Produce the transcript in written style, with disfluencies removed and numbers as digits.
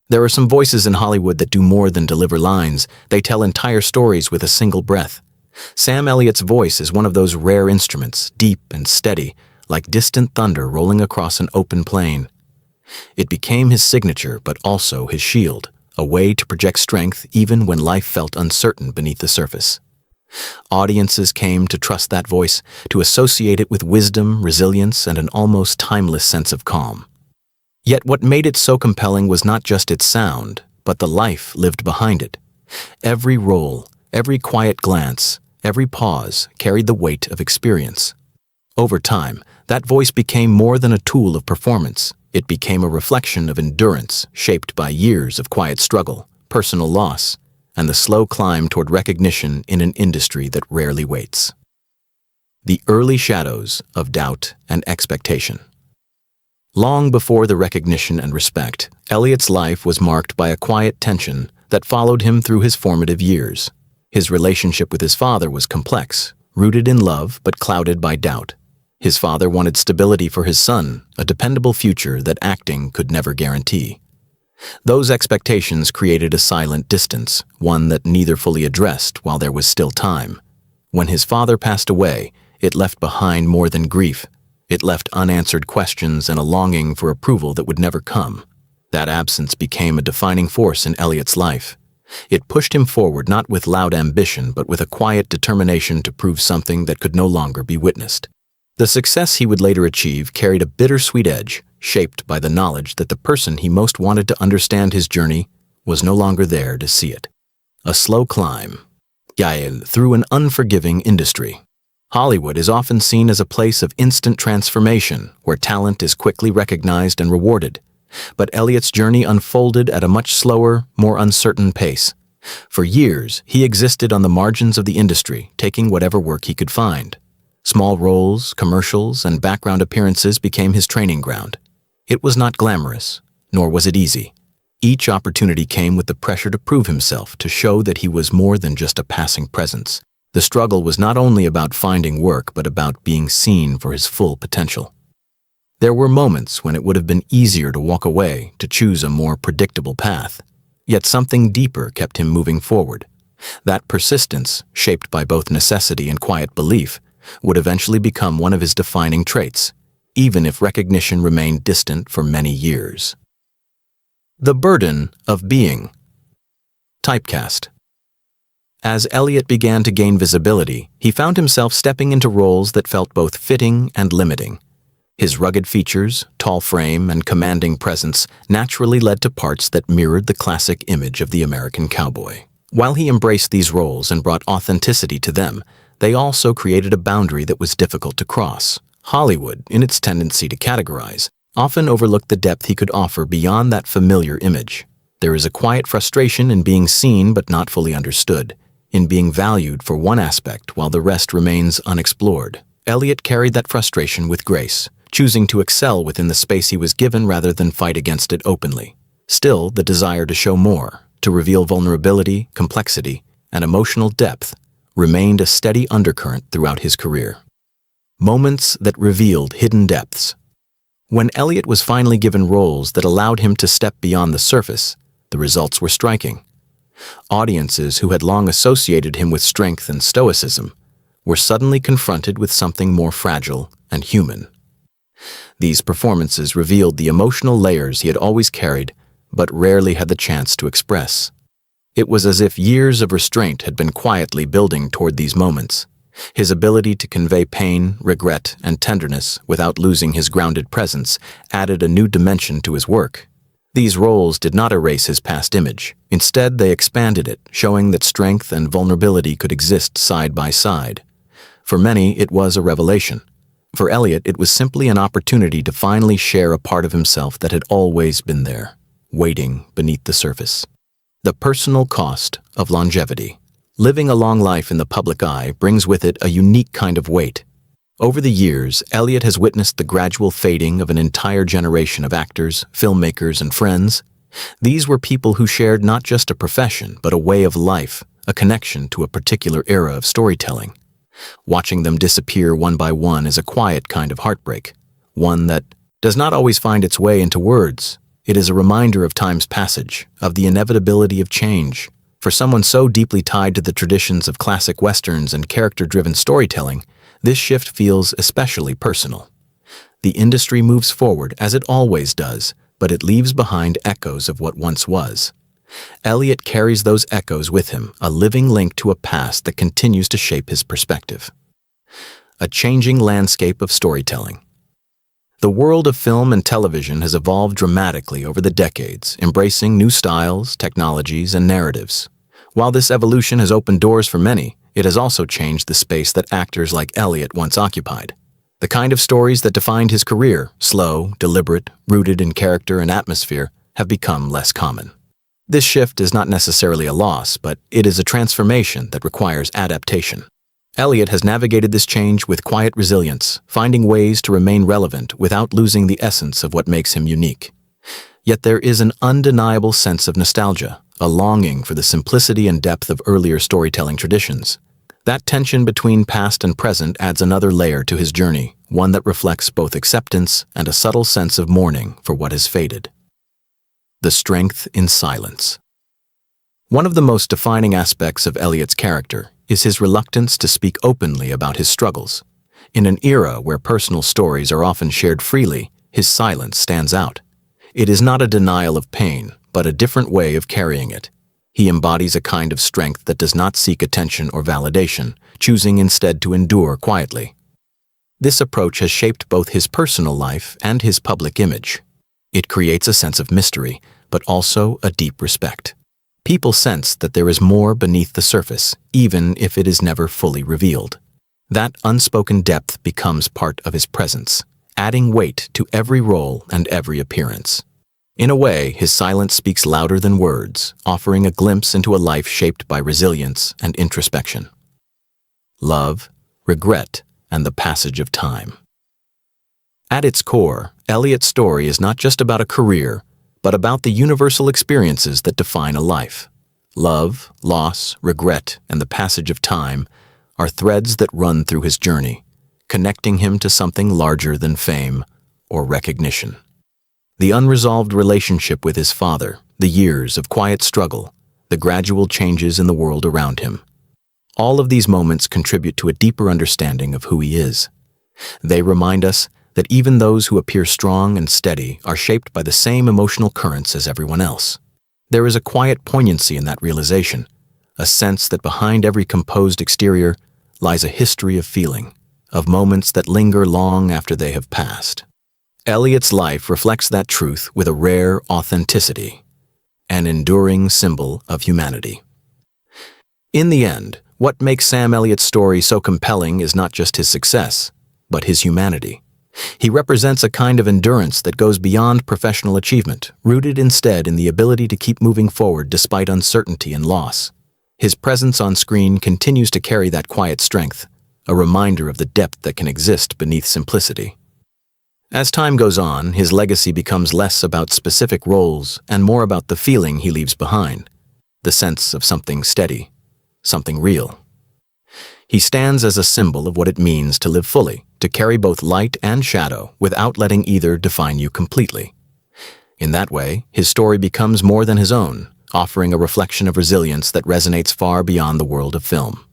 There are some voices in Hollywood that do more than deliver lines. They tell entire stories with a single breath. Sam Elliott's voice is one of those rare instruments, deep and steady, like distant thunder rolling across an open plain. It became his signature, but also his shield, a way to project strength even when life felt uncertain beneath the surface. Audiences came to trust that voice, to associate it with wisdom, resilience, and an almost timeless sense of calm. Yet what made it so compelling was not just its sound, but the life lived behind it. Every role, every quiet glance, every pause carried the weight of experience. Over time, that voice became more than a tool of performance. It became a reflection of endurance shaped by years of quiet struggle, personal loss, and the slow climb toward recognition in an industry that rarely waits. The early shadows of doubt and expectation. Long before the recognition and respect, Elliott's life was marked by a quiet tension that followed him through his formative years. His relationship with his father was complex, rooted in love but clouded by doubt. His father wanted stability for his son, a dependable future that acting could never guarantee. Those expectations created a silent distance, one that neither fully addressed while there was still time. When his father passed away, it left behind more than grief. It left unanswered questions and a longing for approval that would never come. That absence became a defining force in Elliott's life. It pushed him forward not with loud ambition but with a quiet determination to prove something that could no longer be witnessed. The success he would later achieve carried a bittersweet edge, shaped by the knowledge that the person he most wanted to understand his journey was no longer there to see it. A slow climb through an unforgiving industry. Hollywood is often seen as a place of instant transformation, where talent is quickly recognized and rewarded. But Elliott's journey unfolded at a much slower, more uncertain pace. For years, he existed on the margins of the industry, taking whatever work he could find. Small roles, commercials, and background appearances became his training ground. It was not glamorous, nor was it easy. Each opportunity came with the pressure to prove himself, to show that he was more than just a passing presence. The struggle was not only about finding work, but about being seen for his full potential. There were moments when it would have been easier to walk away, to choose a more predictable path. Yet something deeper kept him moving forward. That persistence, shaped by both necessity and quiet belief, would eventually become one of his defining traits, even if recognition remained distant for many years. The burden of being typecast. As Elliott began to gain visibility, he found himself stepping into roles that felt both fitting and limiting. His rugged features, tall frame, and commanding presence naturally led to parts that mirrored the classic image of the American cowboy. While he embraced these roles and brought authenticity to them, they also created a boundary that was difficult to cross. Hollywood, in its tendency to categorize, often overlooked the depth he could offer beyond that familiar image. There is a quiet frustration in being seen but not fully understood, in being valued for one aspect while the rest remains unexplored. Elliott carried that frustration with grace, choosing to excel within the space he was given rather than fight against it openly. Still, the desire to show more, to reveal vulnerability, complexity, and emotional depth remained a steady undercurrent throughout his career. Moments that revealed hidden depths. When Elliott was finally given roles that allowed him to step beyond the surface, the results were striking. Audiences who had long associated him with strength and stoicism were suddenly confronted with something more fragile and human. These performances revealed the emotional layers he had always carried, but rarely had the chance to express. It was as if years of restraint had been quietly building toward these moments. His ability to convey pain, regret, and tenderness without losing his grounded presence added a new dimension to his work. These roles did not erase his past image. Instead, they expanded it, showing that strength and vulnerability could exist side by side. For many, it was a revelation. For Elliott, it was simply an opportunity to finally share a part of himself that had always been there, waiting beneath the surface. The personal cost of longevity. Living a long life in the public eye brings with it a unique kind of weight. Over the years, Elliott has witnessed the gradual fading of an entire generation of actors, filmmakers, and friends. These were people who shared not just a profession, but a way of life, a connection to a particular era of storytelling. Watching them disappear one by one is a quiet kind of heartbreak, one that does not always find its way into words. It is a reminder of time's passage, of the inevitability of change. For someone so deeply tied to the traditions of classic westerns and character-driven storytelling, this shift feels especially personal. The industry moves forward, as it always does, but it leaves behind echoes of what once was. Elliott carries those echoes with him, a living link to a past that continues to shape his perspective. A changing landscape of storytelling. The world of film and television has evolved dramatically over the decades, embracing new styles, technologies, and narratives. While this evolution has opened doors for many, it has also changed the space that actors like Elliott once occupied. The kind of stories that defined his career, slow, deliberate, rooted in character and atmosphere, have become less common. This shift is not necessarily a loss, but it is a transformation that requires adaptation. Elliott has navigated this change with quiet resilience, finding ways to remain relevant without losing the essence of what makes him unique. Yet there is an undeniable sense of nostalgia, a longing for the simplicity and depth of earlier storytelling traditions. That tension between past and present adds another layer to his journey, one that reflects both acceptance and a subtle sense of mourning for what has faded. The strength in silence. One of the most defining aspects of Elliott's character is his reluctance to speak openly about his struggles. In an era where personal stories are often shared freely, his silence stands out. It is not a denial of pain, but a different way of carrying it. He embodies a kind of strength that does not seek attention or validation, choosing instead to endure quietly. This approach has shaped both his personal life and his public image. It creates a sense of mystery, but also a deep respect. People sense that there is more beneath the surface, even if it is never fully revealed. That unspoken depth becomes part of his presence, adding weight to every role and every appearance. In a way, his silence speaks louder than words, offering a glimpse into a life shaped by resilience and introspection. Love, regret, and the passage of time. At its core, Elliott's story is not just about a career, but about the universal experiences that define a life. Love, loss, regret, and the passage of time are threads that run through his journey, connecting him to something larger than fame or recognition. The unresolved relationship with his father, the years of quiet struggle, the gradual changes in the world around him. All of these moments contribute to a deeper understanding of who he is. They remind us that even those who appear strong and steady are shaped by the same emotional currents as everyone else. There is a quiet poignancy in that realization, a sense that behind every composed exterior lies a history of feeling, of moments that linger long after they have passed. Elliott's life reflects that truth with a rare authenticity, an enduring symbol of humanity. In the end, what makes Sam Elliott's story so compelling is not just his success, but his humanity. He represents a kind of endurance that goes beyond professional achievement, rooted instead in the ability to keep moving forward despite uncertainty and loss. His presence on screen continues to carry that quiet strength, a reminder of the depth that can exist beneath simplicity. As time goes on, his legacy becomes less about specific roles and more about the feeling he leaves behind, the sense of something steady, something real. He stands as a symbol of what it means to live fully, to carry both light and shadow without letting either define you completely. In that way, his story becomes more than his own, offering a reflection of resilience that resonates far beyond the world of film.